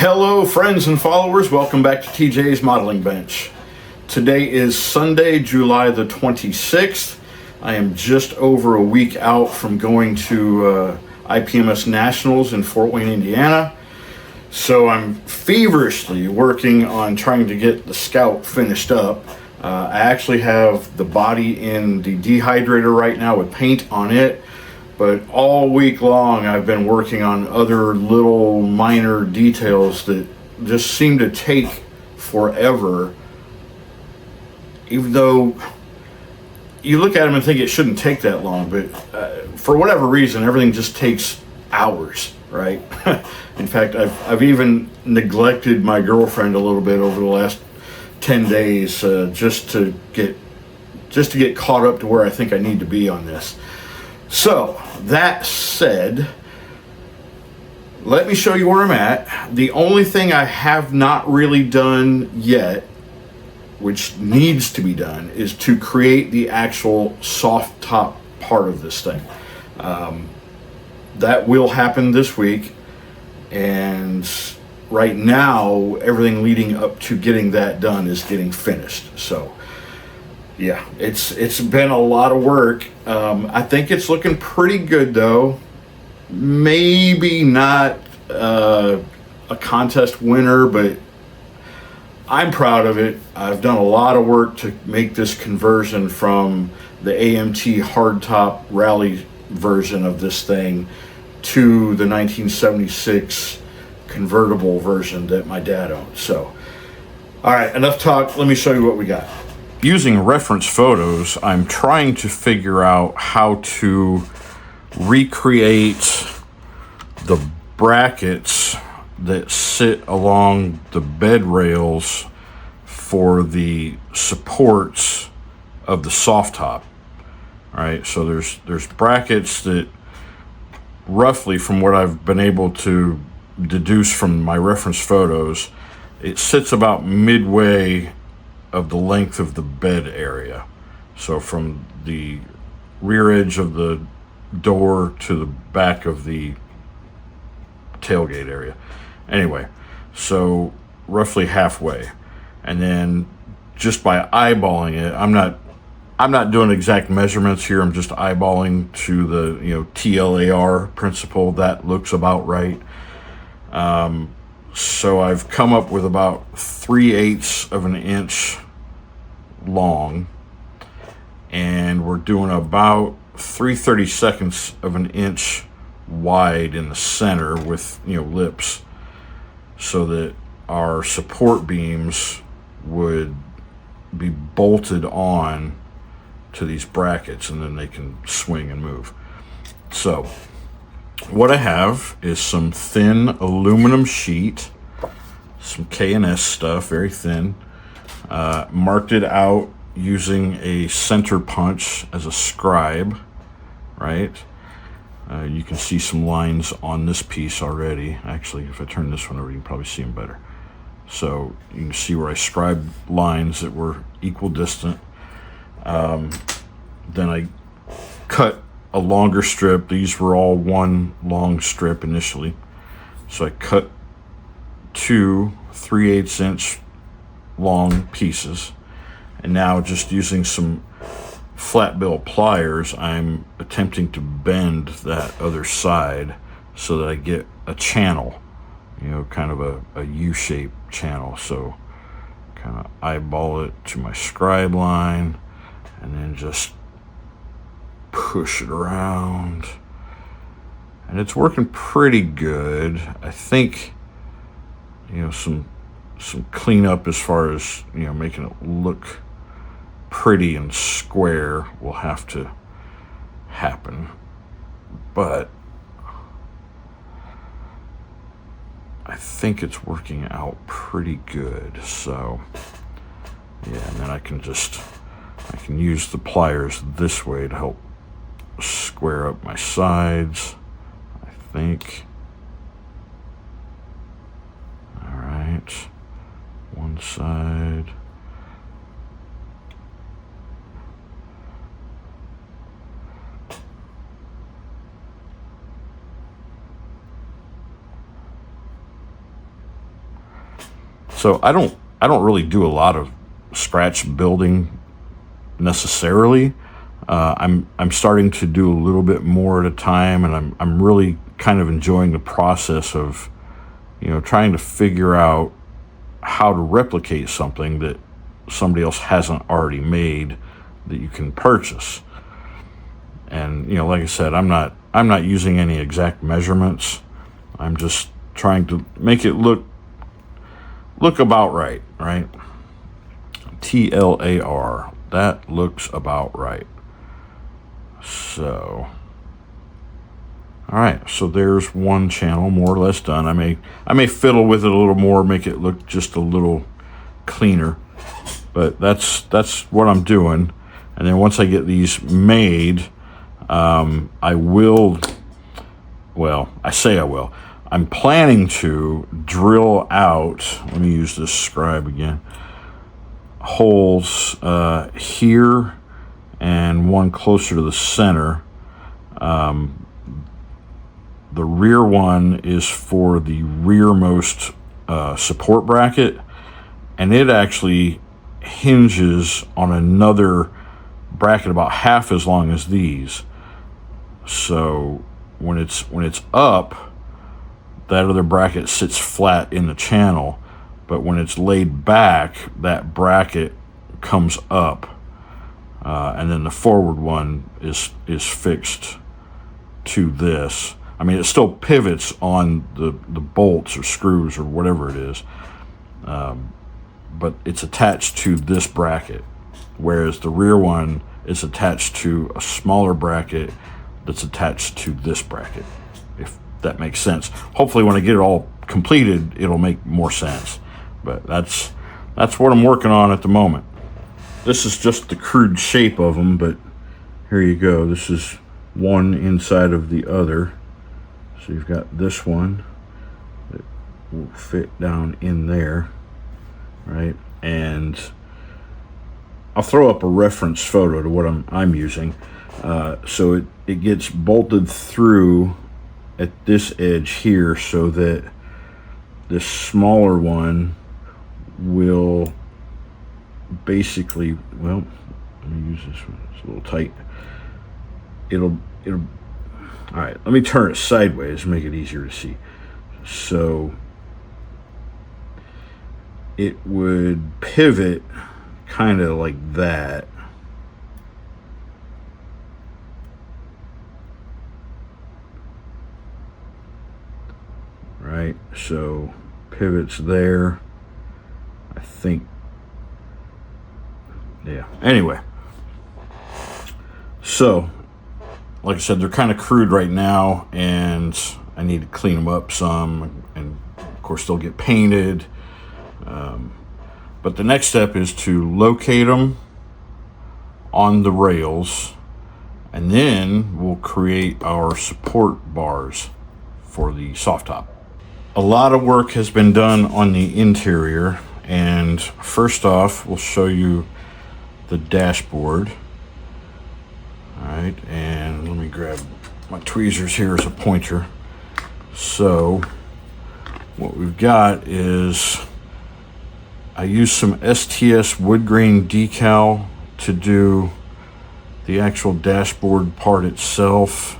Hello friends and followers, welcome back to TJ's Modeling Bench. Today is Sunday, July the 26th. I am just over a week out from going to IPMS Nationals in Fort Wayne, Indiana. So I'm feverishly working on trying to get the Scout finished up. I actually have the body in the dehydrator right now with paint on it. But all week long, I've been working on other little minor details that just seem to take forever. Even though you look at them and think it shouldn't take that long, but for whatever reason, everything just takes hours, right? In fact, I've even neglected my girlfriend a little bit over the last 10 days just to get caught up to where I think I need to be on this. So, that said, let me show you where I'm at. The only thing I have not really done yet, which needs to be done, is to create the actual soft top part of this thing. That will happen this week, and right now, everything leading up to getting that done is getting finished. So, yeah, it's been a lot of work. I think it's looking pretty good though. Maybe not a contest winner, but I'm proud of it. I've done a lot of work to make this conversion from the AMT hardtop rally version of this thing to the 1976 convertible version that my dad owned. So, all right, enough talk. Let me show you what we got. Using reference photos, I'm trying to figure out how to recreate the brackets that sit along the bed rails for the supports of the soft top. All right, so there's brackets that, roughly from what I've been able to deduce from my reference photos, it sits about midway of the length of the bed area. So from the rear edge of the door to the back of the tailgate area. Anyway, so roughly halfway. And then just by eyeballing it, I'm not doing exact measurements here. I'm just eyeballing to the TLAR principle. That looks about right. So I've come up with about 3/8 of an inch long, and we're doing about 3/32 of an inch wide in the center with lips, so that our support beams would be bolted on to these brackets, and then they can swing and move. So what I have is some thin aluminum sheet, some K&S stuff, very thin. Marked it out using a center punch as a scribe, right? You can see some lines on this piece already. Actually, if I turn this one over, you can probably see them better. So you can see where I scribed lines that were equidistant. Then I cut a longer strip. These were all one long strip initially. So I cut two 3/8 inch long pieces, and now just using some flat bill pliers, I'm attempting to bend that other side so that I get a channel, kind of a U-shaped channel. So kind of eyeball it to my scribe line and then just push it around, and it's working pretty good. I think some cleanup as far as making it look pretty and square will have to happen, but I think it's working out pretty good. So yeah, and then I can use the pliers this way to help square up my sides, I think. All right, one side. So I don't really do a lot of scratch building necessarily. I'm starting to do a little bit more at a time, and I'm really kind of enjoying the process of, trying to figure out how to replicate something that somebody else hasn't already made that you can purchase. And like I said, I'm not using any exact measurements. I'm just trying to make it look about right, right? TLAR. That looks about right. So, all right. So there's one channel more or less done. I may fiddle with it a little more, make it look just a little cleaner, but that's what I'm doing. And then once I get these made, I will. Well, I say I will. I'm planning to drill out. Let me use this scribe again. Holes here and one closer to the center. The rear one is for the rearmost support bracket, and it actually hinges on another bracket about half as long as these. So when it's up, that other bracket sits flat in the channel, but when it's laid back, that bracket comes up, and then the forward one is fixed to this. I mean, it still pivots on the bolts or screws or whatever it is, but it's attached to this bracket, whereas the rear one is attached to a smaller bracket that's attached to this bracket, if that makes sense. Hopefully when I get it all completed, it'll make more sense. But that's what I'm working on at the moment. This is just the crude shape of them, but here you go. This is one inside of the other. So you've got this one that will fit down in there, right? And I'll throw up a reference photo to what I'm using. So it gets bolted through at this edge here, so that this smaller one will basically, well, let me use this one. It's a little tight. It'll all right, let me turn it sideways to make it easier to see. So it would pivot kind of like that. Right, so pivots there. I think, yeah. Anyway, so like I said, they're kind of crude right now, and I need to clean them up some, and of course they'll get painted. But the next step is to locate them on the rails, and then we'll create our support bars for the soft top. A lot of work has been done on the interior, and first off, we'll show you the dashboard. All right, and let me grab my tweezers here as a pointer. So what we've got is, I use some STS wood grain decal to do the actual dashboard part itself,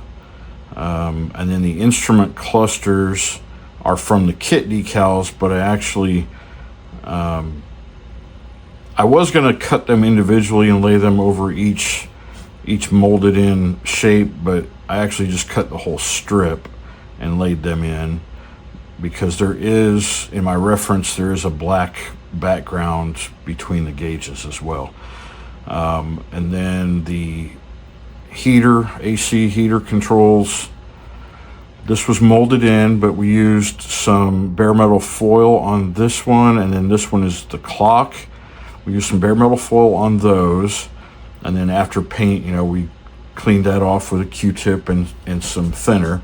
and then the instrument clusters are from the kit decals, but I actually I was going to cut them individually and lay them over each molded in shape, but I actually just cut the whole strip and laid them in, because there is, in my reference, there is a black background between the gauges as well. And then the heater, AC heater controls, this was molded in, but we used some bare metal foil on this one, and then this one is the clock. We used some bare metal foil on those, and then after paint, we cleaned that off with a Q-tip and some thinner.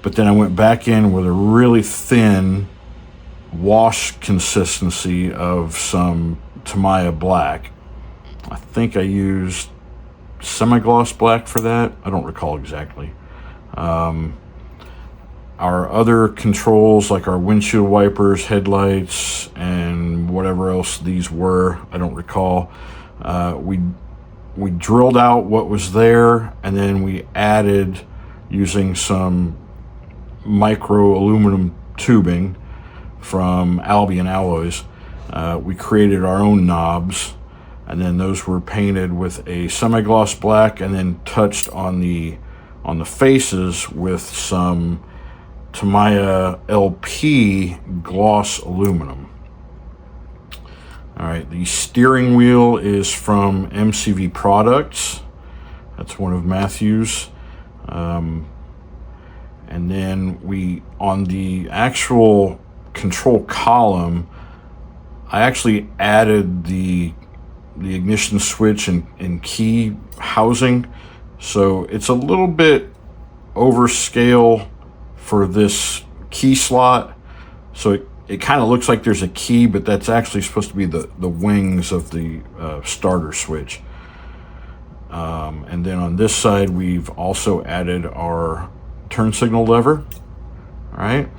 But then I went back in with a really thin wash consistency of some Tamiya black. I think I used semi-gloss black for that. I don't recall exactly. our other controls, like our windshield wipers, headlights, and whatever else these were, I don't recall. We drilled out what was there, and then we added, using some micro aluminum tubing from Albion Alloys, we created our own knobs, and then those were painted with a semi-gloss black, and then touched on the faces with some Tamiya LP gloss aluminum. All right, the steering wheel is from MCV Products. That's one of Matthew's. And then on the actual control column, I actually added the ignition switch and key housing. So it's a little bit overscale for this key slot. So it kind of looks like there's a key, but that's actually supposed to be the wings of the starter switch. And then on this side, we've also added our turn signal lever. All right.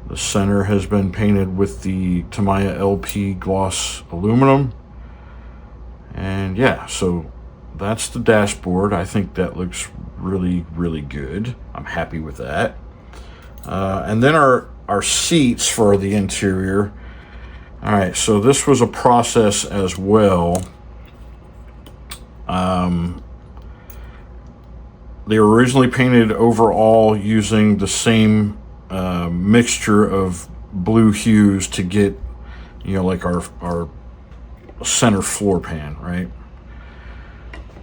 The center has been painted with the Tamiya LP gloss aluminum. And yeah, so that's the dashboard. I think that looks really, really good. I'm happy with that. And then our seats for the interior. All right, so this was a process as well. They were originally painted overall using the same mixture of blue hues to get, like our center floor pan, right?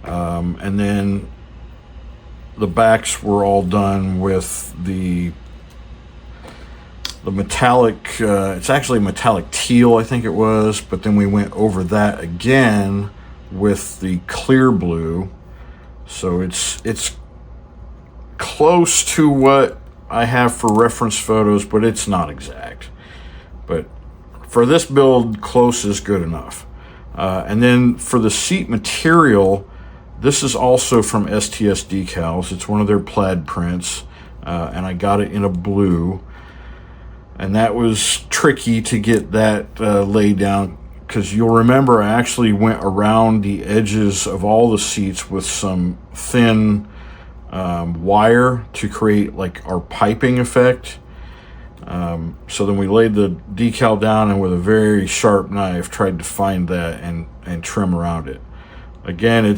And then the backs were all done with the metallic, it's actually metallic teal, I think it was, but then we went over that again with the clear blue. So it's close to what I have for reference photos, but it's not exact. But for this build, close is good enough. And then for the seat material, this is also from STS Decals. It's one of their plaid prints, and I got it in a blue. And that was tricky to get that laid down, because you'll remember I actually went around the edges of all the seats with some thin wire to create like our piping effect. So then we laid the decal down, and with a very sharp knife tried to find that and trim around it. Again,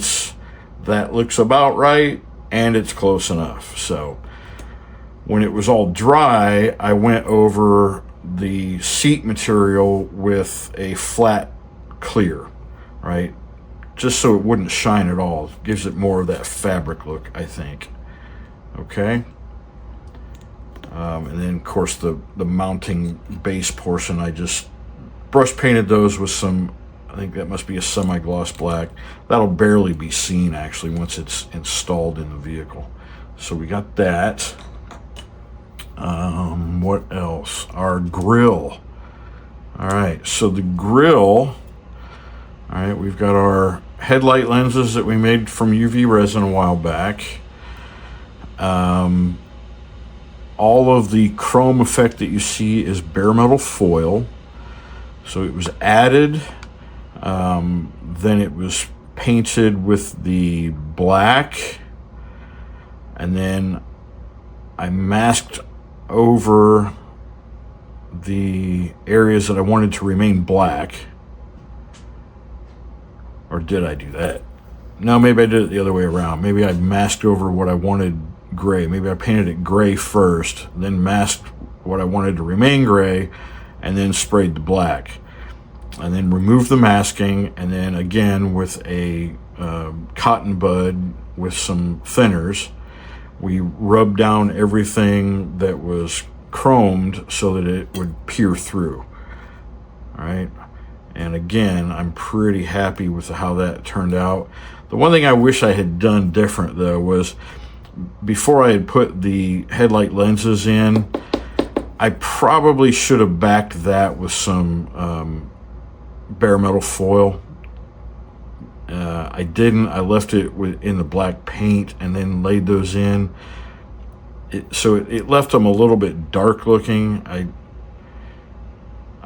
that looks about right, and it's close enough. So when it was all dry, I went over the seat material with a flat clear, right? Just so it wouldn't shine at all. It gives it more of that fabric look, I think. Okay. And then, of course, the mounting base portion, I just brush painted those with some, I think that must be a semi-gloss black. That'll barely be seen, actually, once it's installed in the vehicle. So we got that. What else? Our grill. All right, so the grill, all right, we've got our headlight lenses that we made from UV resin a while back. All of the chrome effect that you see is bare metal foil. So it was added, then it was painted with the black, and then I masked over the areas that I wanted to remain black. Or did I do that? No, maybe I did it the other way around. Maybe I masked over what I wanted gray. Maybe I painted it gray first, then masked what I wanted to remain gray, and then sprayed the black. And then removed the masking, and then again with a cotton bud with some thinners, we rubbed down everything that was chromed so that it would peer through. All right. And again, I'm pretty happy with how that turned out. The one thing I wish I had done different, though, was before I had put the headlight lenses in, I probably should have backed that with some bare metal foil. I didn't. I left it in the black paint and then laid those in. it left them a little bit dark looking. I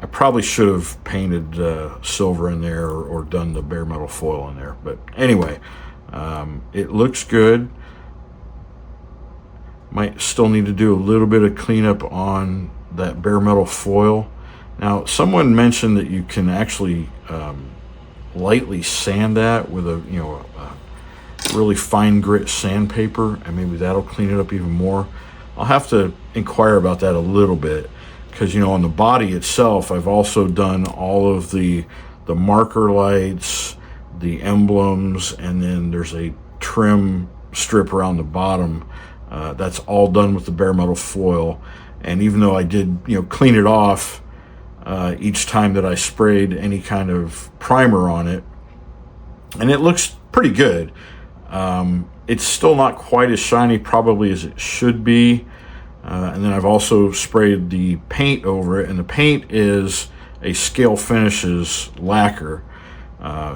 probably should have painted silver in there, or done the bare metal foil in there. But anyway, it looks good. Might still need to do a little bit of cleanup on that bare metal foil. Now, someone mentioned that you can actually lightly sand that with a really fine grit sandpaper, and maybe that'll clean it up even more. I'll have to inquire about that a little bit, because on the body itself, I've also done all of the marker lights, the emblems, and then there's a trim strip around the bottom. That's all done with the bare metal foil. And even though I did clean it off each time that I sprayed any kind of primer on it, and it looks pretty good, it's still not quite as shiny probably as it should be. And then I've also sprayed the paint over it, and the paint is a Scale Finishes lacquer,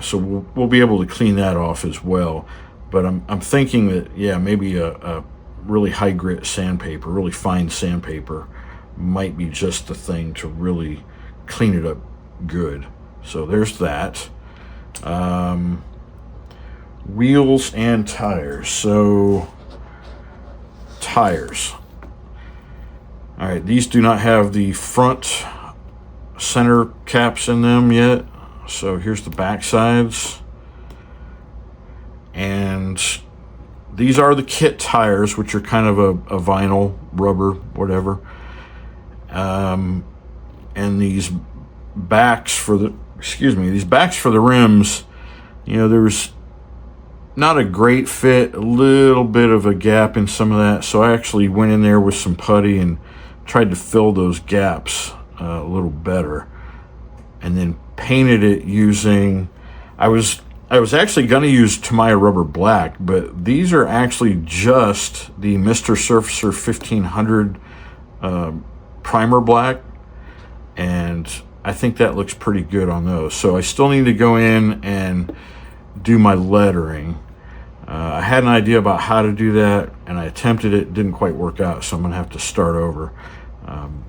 so we'll be able to clean that off as well. But I'm thinking that maybe a really high grit sandpaper, really fine sandpaper, might be just the thing to really clean it up good. So there's that. Wheels and tires. So tires. All right, these do not have the front center caps in them yet. So here's the back sides. And these are the kit tires, which are kind of a vinyl, rubber, whatever. And these backs for the rims, there's not a great fit, a little bit of a gap in some of that. So I actually went in there with some putty and tried to fill those gaps a little better, and then painted it using, I was actually going to use Tamiya Rubber Black, but these are actually just the Mr. Surfacer 1500 primer black, and I think that looks pretty good on those. So I still need to go in and do my lettering. I had an idea about how to do that, and I attempted it, didn't quite work out, so I'm going to have to start over.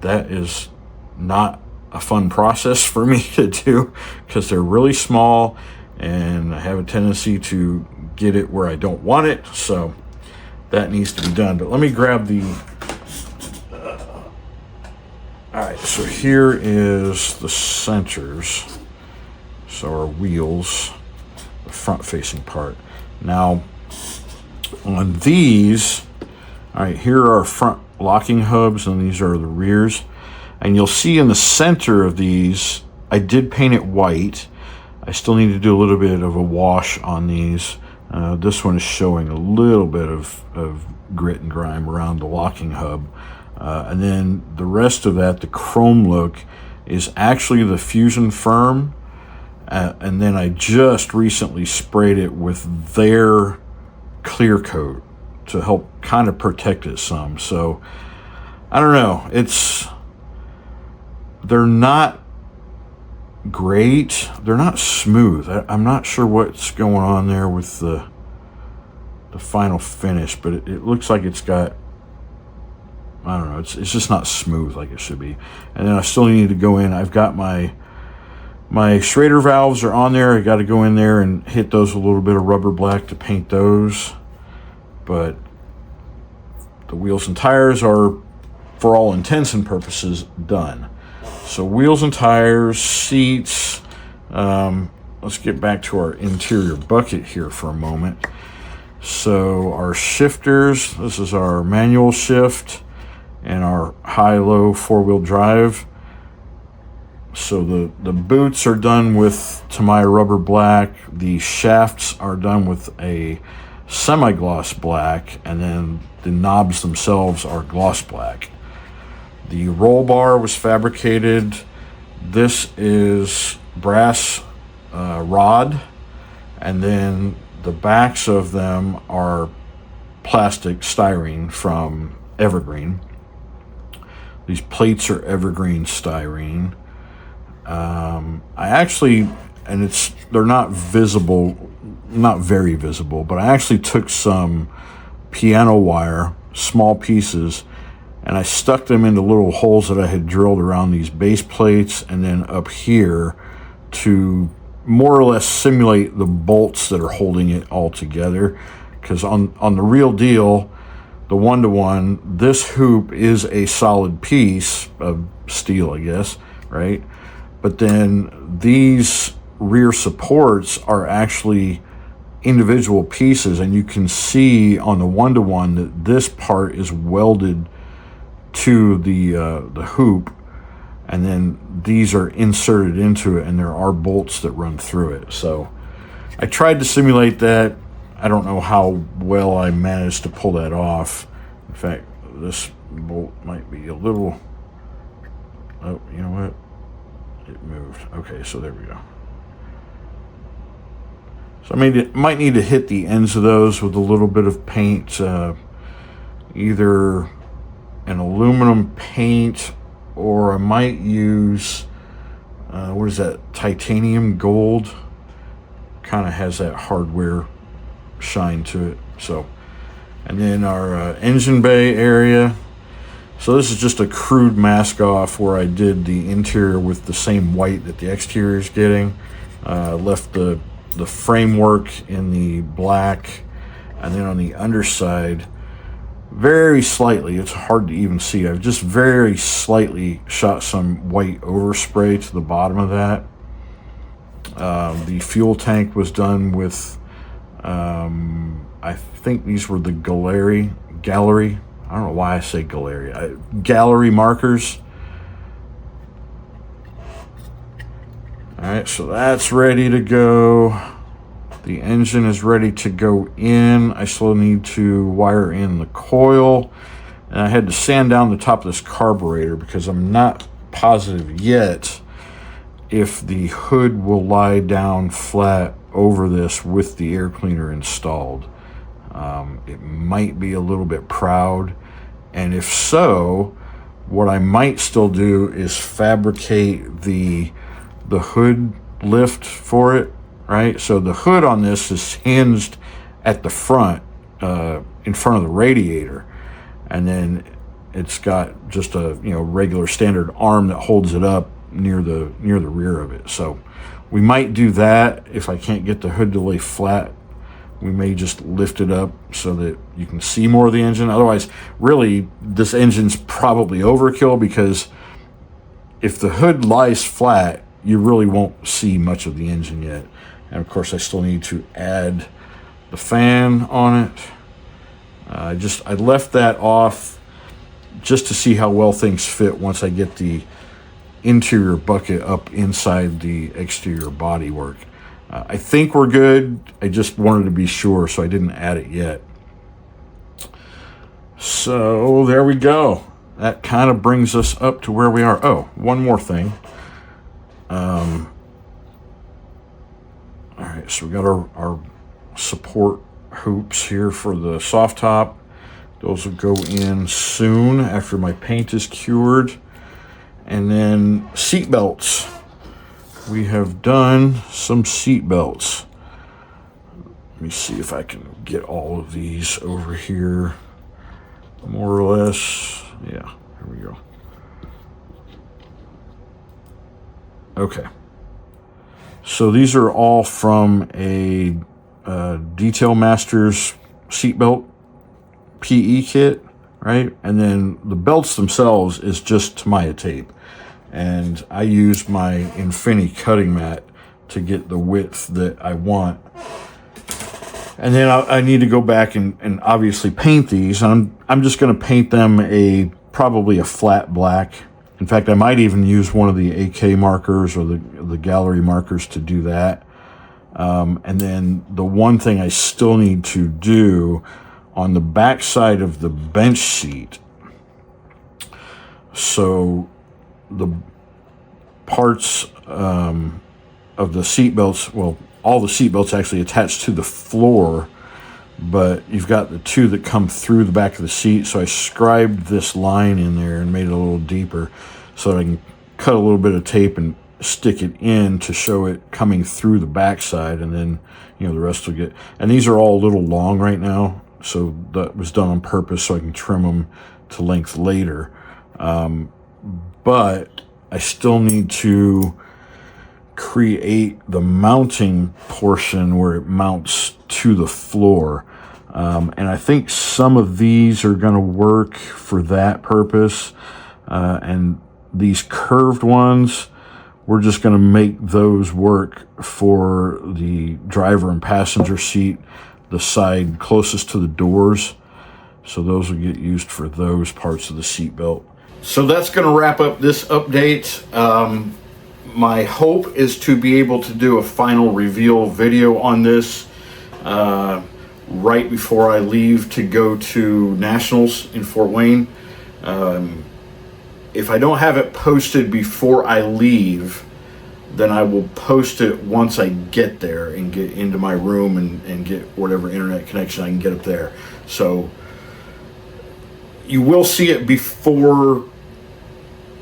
That is not a fun process for me to do, because they're really small, and I have a tendency to get it where I don't want it, so that needs to be done. But let me grab the... all right, so here is the centers, so our wheels, the front-facing part. Now, on these, all right, here are our front locking hubs, and these are the rears. And you'll see in the center of these, I did paint it white. I still need to do a little bit of a wash on these. This one is showing a little bit of grit and grime around the locking hub. And then the rest of that, the chrome look, is actually the Fusion Firm. And then I just recently sprayed it with their clear coat to help kind of protect it some. So I don't know, they're not great, they're not smooth. I'm not sure what's going on there with the final finish, but it looks like it's got, I don't know, it's just not smooth like it should be. And then I still need to go in, I've got my Schrader valves are on there. I got to go in there and hit those with a little bit of rubber black to paint those. But the wheels and tires are, for all intents and purposes, done. So wheels and tires, seats. Let's get back to our interior bucket here for a moment. So our shifters, this is our manual shift and our high-low four-wheel drive. So the boots are done with Tamiya Rubber Black. The shafts are done with a semi-gloss black, and then the knobs themselves are gloss black. The roll bar was fabricated. This is brass rod, and then the backs of them are plastic styrene from Evergreen. These plates are Evergreen styrene. I actually, and they're not visible, not very visible, but I actually took some piano wire small pieces, and I stuck them into little holes that I had drilled around these base plates and then up here to more or less simulate the bolts that are holding it all together. Because on the real deal, the one-to-one, this hoop is a solid piece of steel, I guess, right? But then these rear supports are actually individual pieces, and you can see on the one-to-one that this part is welded to the hoop, and then these are inserted into it, and there are bolts that run through it. So I tried to simulate that. I don't know how well I managed to pull that off. In fact, this bolt might be a little, oh, you know what? It moved. Okay, so there we go. So I might need to hit the ends of those with a little bit of paint, either an aluminum paint, or I might use, what is that, titanium gold. Kind of has that hardware shine to it. So, and then our engine bay area. So this is just a crude mask off where I did the interior with the same white that the exterior is getting. Left the framework in the black, and then on the underside, very slightly, it's hard to even see, I've just very slightly shot some white overspray to the bottom of that. The fuel tank was done with, I think these were the gallery, I don't know why I say gallery markers. All right, so that's ready to go. The engine is ready to go in. I still need to wire in the coil. And I had to sand down the top of this carburetor because I'm not positive yet if the hood will lie down flat over this with the air cleaner installed. It might be a little bit proud. And if so, what I might still do is fabricate the hood lift for it, right? So the hood on this is hinged at the front, in front of the radiator, and then it's got just a regular standard arm that holds it up near the rear of it. So we might do that. If I can't get the hood to lay flat, we may just lift it up so that you can see more of the engine. Otherwise, really, this engine's probably overkill, because if the hood lies flat, you really won't see much of the engine yet. And of course, I still need to add the fan on it. I left that off just to see how well things fit once I get the interior bucket up inside the exterior bodywork. I think we're good. I just wanted to be sure, so I didn't add it yet. So there we go. That kind of brings us up to where we are. Oh, one more thing. All right, so we got our support hoops here for the soft top. Those will go in soon after my paint is cured. And then seat belts. We have done some seat belts. Let me see if I can get all of these over here, more or less. Yeah, here we go. Okay. So these are all from a Detail Masters seatbelt PE kit, right? And then the belts themselves is just Tamiya tape. And I use my Infinity cutting mat to get the width that I want. And then I need to go back and obviously paint these. I'm just going to paint them probably a flat black. In fact, I might even use one of the AK markers or the gallery markers to do that. And then the one thing I still need to do on the back side of the bench seat. So the parts of the seat belts, well, all the seat belts actually attach to the floor, but you've got the two that come through the back of the seat. So I scribed this line in there and made it a little deeper so that I can cut a little bit of tape and stick it in to show it coming through the backside, and then the rest will get. And these are all a little long right now, So that was done on purpose so I can trim them to length later. But I still need to create the mounting portion where it mounts to the floor. And I think some of these are going to work for that purpose. And these curved ones, we're just going to make those work for the driver and passenger seat, the side closest to the doors. So those will get used for those parts of the seat belt. So that's going to wrap up this update. My hope is to be able to do a final reveal video on this right before I leave to go to Nationals in Fort Wayne. If I don't have it posted before I leave, then I will post it once I get there and get into my room and get whatever internet connection I can get up there. So you will see it before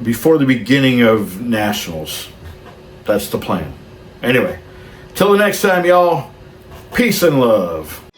the beginning of Nationals. That's the plan. Anyway, till the next time, y'all, peace and love.